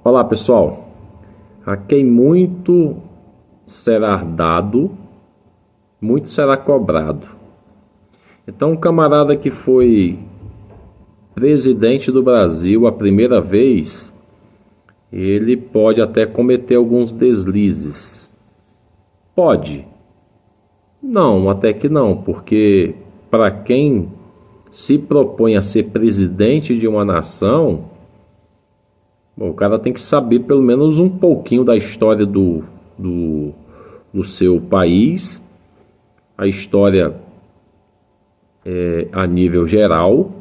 Olá, pessoal. A quem muito será dado, muito será cobrado. Então, um camarada que foi presidente do Brasil a primeira vez, ele pode até cometer alguns deslizes. Pode. Não, até que não, porque para quem se propõe a ser presidente de uma nação, bom, o cara tem que saber pelo menos um pouquinho da história do seu país, a história a nível geral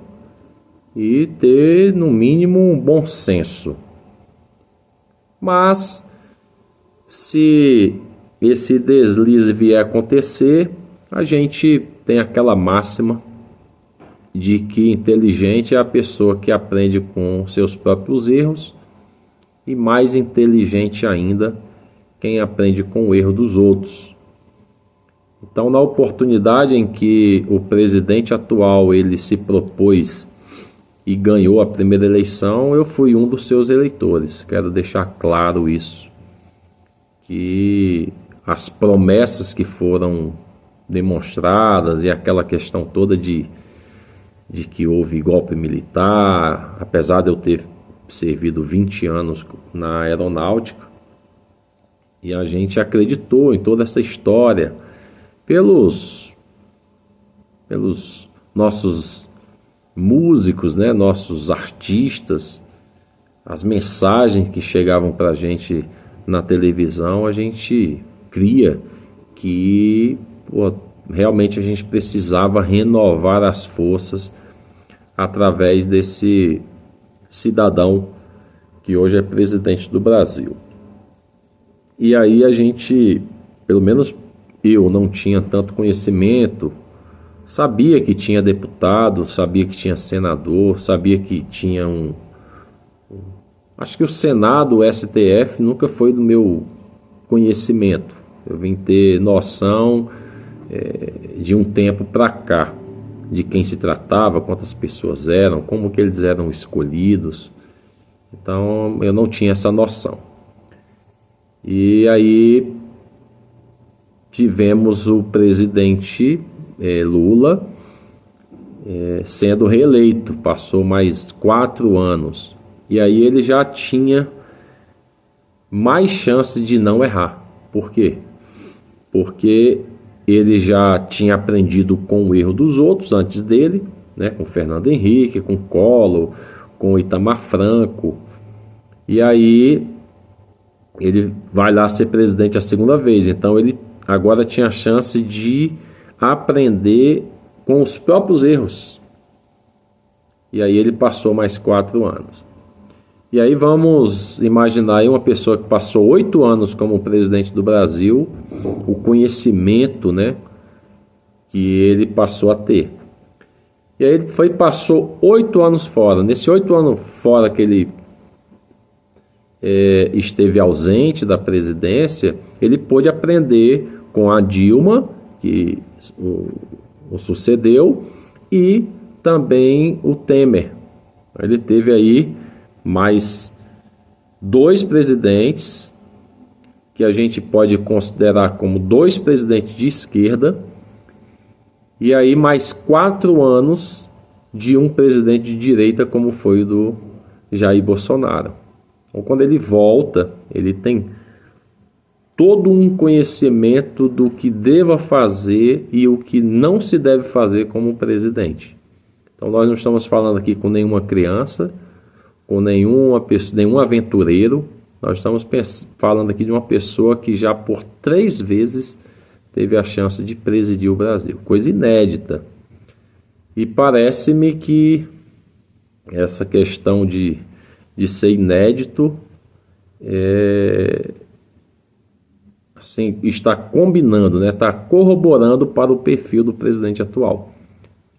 e ter, no mínimo, um bom senso. Mas, se esse deslize vier a acontecer, a gente tem aquela máxima de que inteligente é a pessoa que aprende com seus próprios erros e mais inteligente ainda quem aprende com o erro dos outros. Então, na oportunidade em que o presidente atual ele se propôs e ganhou a primeira eleição, eu fui um dos seus eleitores. Quero deixar claro isso, que as promessas que foram demonstradas e aquela questão toda de que houve golpe militar, apesar de eu ter servido 20 anos na aeronáutica, e a gente acreditou em toda essa história pelos nossos músicos, né, nossos artistas, as mensagens que chegavam para a gente na televisão, a gente cria que realmente a gente precisava renovar as forças através desse cidadão que hoje é presidente do Brasil. E aí a gente, pelo menos eu não tinha tanto conhecimento, sabia que tinha deputado, sabia que tinha senador, sabia que tinha acho que o Senado, o STF, nunca foi do meu conhecimento. Eu vim ter noção de um tempo para cá, de quem se tratava, quantas pessoas eram, como que eles eram escolhidos. Então, eu não tinha essa noção. E aí tivemos o presidente Lula sendo reeleito, passou mais 4 anos. E aí ele já tinha mais chance de não errar. Por quê? Porque ele já tinha aprendido com o erro dos outros antes dele, né, com Fernando Henrique, com Collor, com Itamar Franco. E aí ele vai lá ser presidente a segunda vez. Então ele agora tinha a chance de aprender com os próprios erros. E aí ele passou mais 4 anos. E aí vamos imaginar aí uma pessoa que passou 8 anos como presidente do Brasil, o conhecimento, né, que ele passou a ter. E aí ele passou 8 anos fora. Nesses 8 anos fora que ele esteve ausente da presidência, ele pôde aprender com a Dilma, que o sucedeu, e também o Temer. Ele teve aí mais 2 presidentes, que a gente pode considerar como 2 presidentes de esquerda, e aí mais 4 anos de um presidente de direita, como foi o do Jair Bolsonaro. Então, quando ele volta, ele tem todo um conhecimento do que deva fazer e o que não se deve fazer como presidente. Então, nós não estamos falando aqui com nenhuma criança, com nenhuma pessoa, nenhum aventureiro. Nós estamos falando aqui de uma pessoa que já por 3 vezes teve a chance de presidir o Brasil. Coisa inédita. E parece-me que essa questão de ser inédito assim, está combinando, né? Está corroborando para o perfil do presidente atual.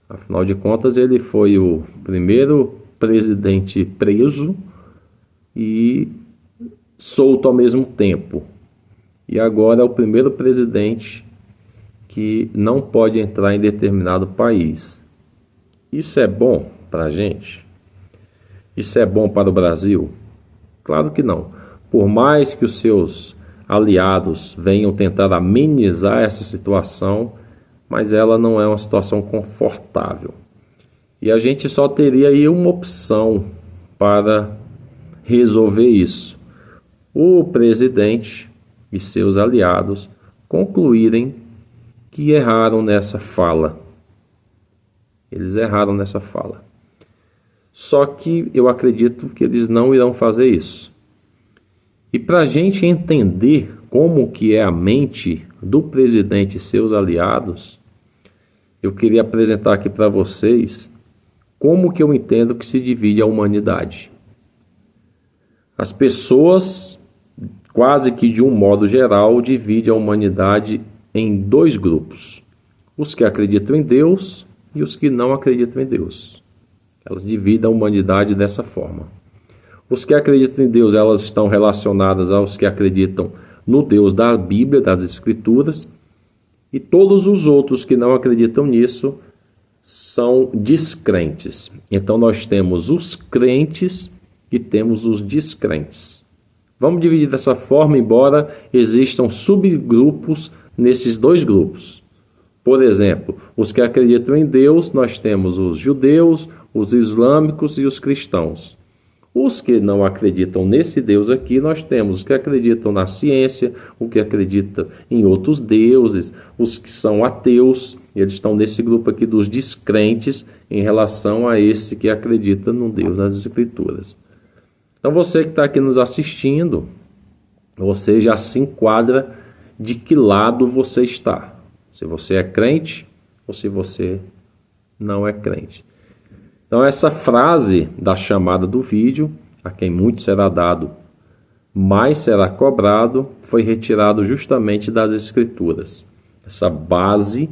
Afinal de contas, ele foi o primeiro presidente preso e solto ao mesmo tempo. E agora é o primeiro presidente que não pode entrar em determinado país. Isso é bom para a gente? Isso é bom para o Brasil? Claro que não. Por mais que os seus aliados venham tentar amenizar essa situação, mas ela não é uma situação confortável. E a gente só teria aí uma opção para resolver isso: o presidente e seus aliados concluírem que erraram nessa fala. Eles erraram nessa fala. Só que eu acredito que eles não irão fazer isso. E para a gente entender como que é a mente do presidente e seus aliados, eu queria apresentar aqui para vocês como que eu entendo que se divide a humanidade. As pessoas, quase que de um modo geral, dividem a humanidade em dois grupos: os que acreditam em Deus e os que não acreditam em Deus. Elas dividem a humanidade dessa forma. Os que acreditam em Deus, elas estão relacionadas aos que acreditam no Deus da Bíblia, das Escrituras, e todos os outros que não acreditam nisso são descrentes. Então nós temos os crentes e temos os descrentes. Vamos dividir dessa forma, embora existam subgrupos nesses dois grupos. Por exemplo, os que acreditam em Deus, nós temos os judeus, os islâmicos e os cristãos. Os que não acreditam nesse Deus aqui, nós temos os que acreditam na ciência, os que acreditam em outros deuses, os que são ateus, eles estão nesse grupo aqui dos descrentes em relação a esse que acredita no Deus das Escrituras. Então você que está aqui nos assistindo, você já se enquadra de que lado você está. Se você é crente ou se você não é crente. Então essa frase da chamada do vídeo, a quem muito será dado, mais será cobrado, foi retirado justamente das Escrituras. Essa base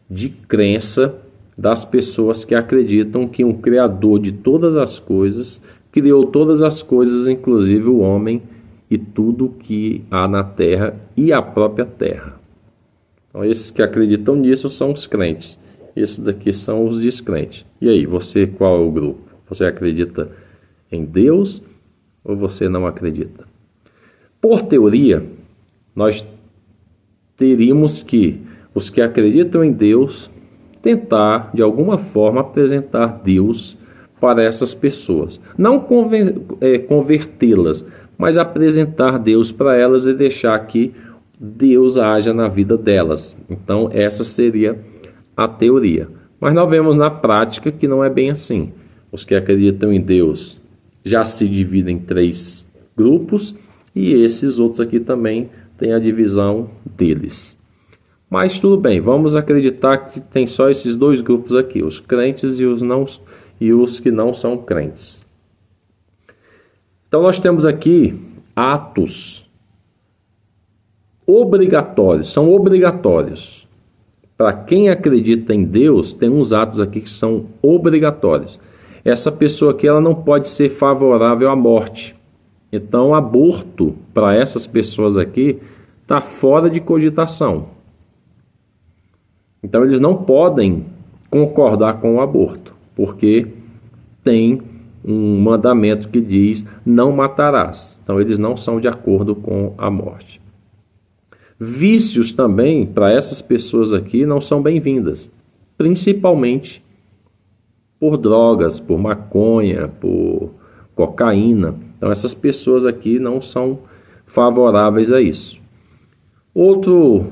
de crença das pessoas que acreditam que um Criador de todas as coisas criou todas as coisas, inclusive o homem e tudo que há na terra e a própria terra. Então esses que acreditam nisso são os crentes. Esses daqui são os descrentes. E aí, você qual é o grupo? Você acredita em Deus ou você não acredita? Por teoria, nós teríamos que os que acreditam em Deus tentar, de alguma forma, apresentar Deus para essas pessoas. Não convertê-las, mas apresentar Deus para elas e deixar que Deus haja na vida delas. Então, essa seria a teoria. Mas nós vemos na prática que não é bem assim. Os que acreditam em Deus já se dividem em 3 grupos e esses outros aqui também têm a divisão deles. Mas tudo bem, vamos acreditar que tem só esses 2 grupos aqui, os crentes e os que não são crentes. Então nós temos aqui atos obrigatórios, são obrigatórios. Para quem acredita em Deus, tem uns atos aqui que são obrigatórios. Essa pessoa aqui ela não pode ser favorável à morte. Então, aborto para essas pessoas aqui está fora de cogitação. Então, eles não podem concordar com o aborto, porque tem um mandamento que diz não matarás. Então, eles não são de acordo com a morte. Vícios também, para essas pessoas aqui, não são bem-vindas, principalmente por drogas, por maconha, por cocaína. Então, essas pessoas aqui não são favoráveis a isso. Outro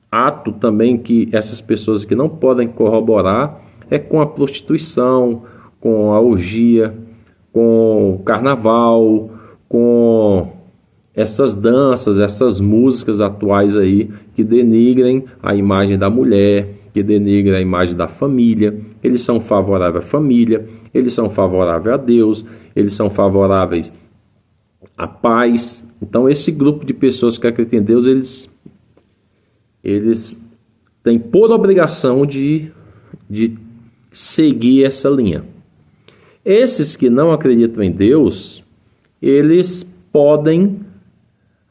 ato também que essas pessoas aqui não podem corroborar é com a prostituição, com a orgia, com o carnaval, com essas danças, essas músicas atuais aí que denigrem a imagem da mulher, que denigrem a imagem da família. Eles são favoráveis à família, eles são favoráveis a Deus, eles são favoráveis à paz. Então esse grupo de pessoas que acreditam em Deus, eles têm por obrigação de seguir essa linha. Esses que não acreditam em Deus, eles podem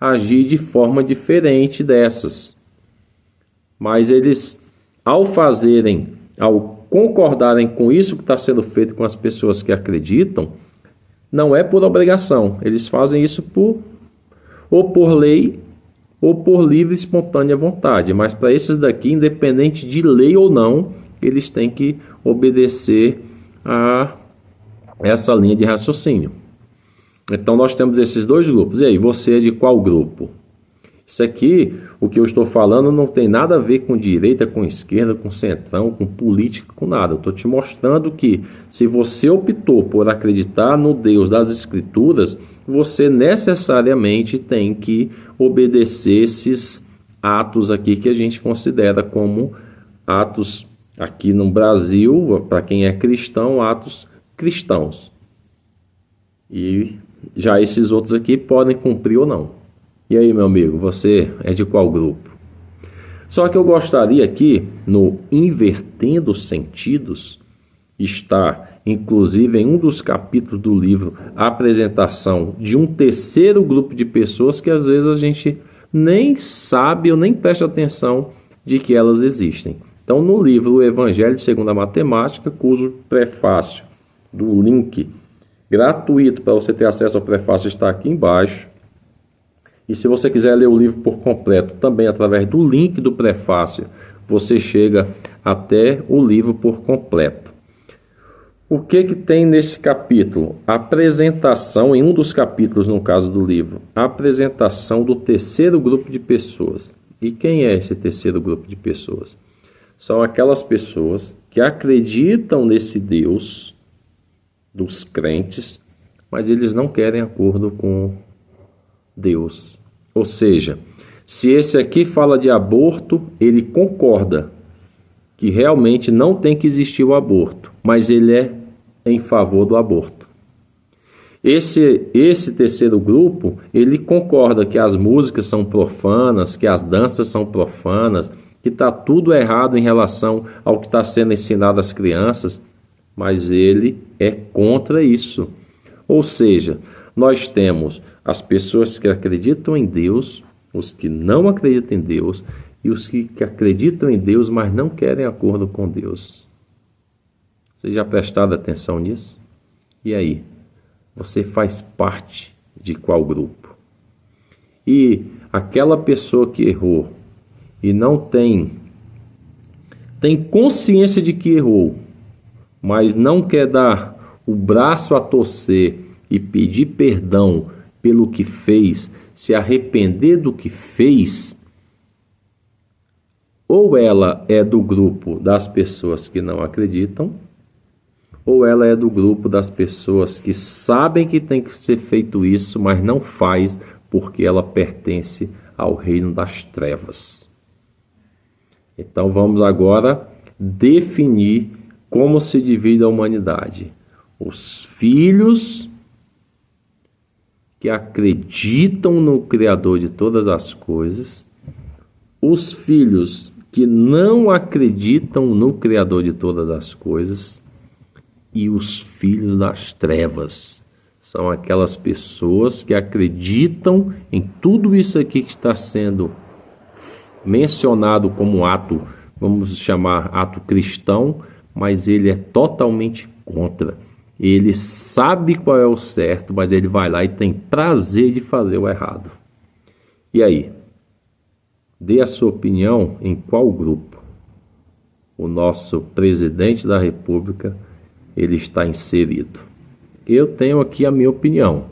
agir de forma diferente dessas. Mas eles, ao concordarem com isso que está sendo feito com as pessoas que acreditam, não é por obrigação. Eles fazem isso ou por lei ou por livre e espontânea vontade. Mas para esses daqui, independente de lei ou não, eles têm que obedecer a essa linha de raciocínio. Então nós temos esses dois grupos. E aí, você é de qual grupo? Isso aqui, o que eu estou falando, não tem nada a ver com direita, com esquerda, com centrão, com política, com nada. Eu estou te mostrando que se você optou por acreditar no Deus das Escrituras, você necessariamente tem que obedecer esses atos aqui que a gente considera como atos, aqui no Brasil, para quem é cristão, atos cristãos. E já esses outros aqui podem cumprir ou não. E aí, meu amigo, você é de qual grupo? Só que eu gostaria aqui, no Invertendo Sentidos, está inclusive em um dos capítulos do livro, a apresentação de um terceiro grupo de pessoas que às vezes a gente nem sabe ou nem presta atenção de que elas existem. Então, no livro O Evangelho segundo a Matemática, cujo prefácio do link gratuito para você ter acesso ao prefácio está aqui embaixo. E se você quiser ler o livro por completo, também através do link do prefácio, você chega até o livro por completo. O que tem nesse capítulo? A apresentação, em um dos capítulos, no caso do livro, a apresentação do terceiro grupo de pessoas. E quem é esse terceiro grupo de pessoas? São aquelas pessoas que acreditam nesse Deus dos crentes, mas eles não querem acordo com Deus. Ou seja, se esse aqui fala de aborto, ele concorda que realmente não tem que existir o aborto, mas ele é em favor do aborto. Esse terceiro grupo, ele concorda que as músicas são profanas, que as danças são profanas, que está tudo errado em relação ao que está sendo ensinado às crianças, mas ele é contra isso. Ou seja, nós temos as pessoas que acreditam em Deus, os que não acreditam em Deus e os que acreditam em Deus, mas não querem acordo com Deus. Você já prestaram atenção nisso? E aí? Você faz parte de qual grupo? E aquela pessoa que errou e não tem consciência de que errou, mas não quer dar o braço a torcer e pedir perdão pelo que fez, se arrepender do que fez, ou ela é do grupo das pessoas que não acreditam, ou ela é do grupo das pessoas que sabem que tem que ser feito isso, mas não faz porque ela pertence ao reino das trevas. Então vamos agora definir como se divide a humanidade. Os filhos que acreditam no Criador de todas as coisas, os filhos que não acreditam no Criador de todas as coisas e os filhos das trevas. São aquelas pessoas que acreditam em tudo isso aqui que está sendo mencionado como ato, vamos chamar ato cristão, mas ele é totalmente contra. Ele sabe qual é o certo, mas ele vai lá e tem prazer de fazer o errado. E aí? Dê a sua opinião em qual grupo o nosso presidente da República ele está inserido. Eu tenho aqui a minha opinião.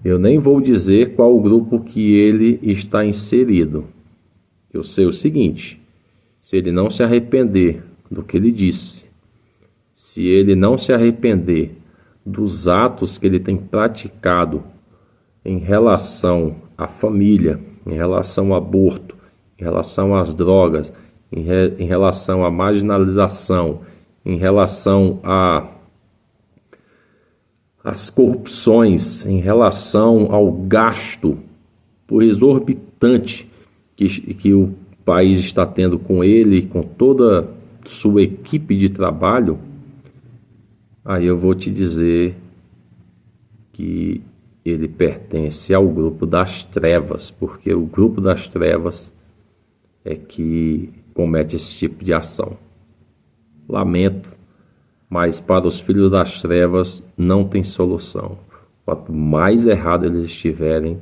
Eu nem vou dizer qual o grupo que ele está inserido. Eu sei o seguinte: se ele não se arrepender do que ele disse, se ele não se arrepender dos atos que ele tem praticado em relação à família, em relação ao aborto, em relação às drogas, em relação à marginalização, em relação às corrupções, em relação ao gasto por exorbitante que o país está tendo com ele, com toda sua equipe de trabalho, aí eu vou te dizer que ele pertence ao grupo das trevas, porque o grupo das trevas é que comete esse tipo de ação. Lamento, mas para os filhos das trevas não tem solução. Quanto mais errado eles estiverem,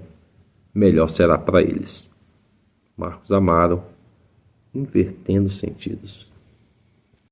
melhor será para eles. Marcos Amaro, Invertendo Sentidos.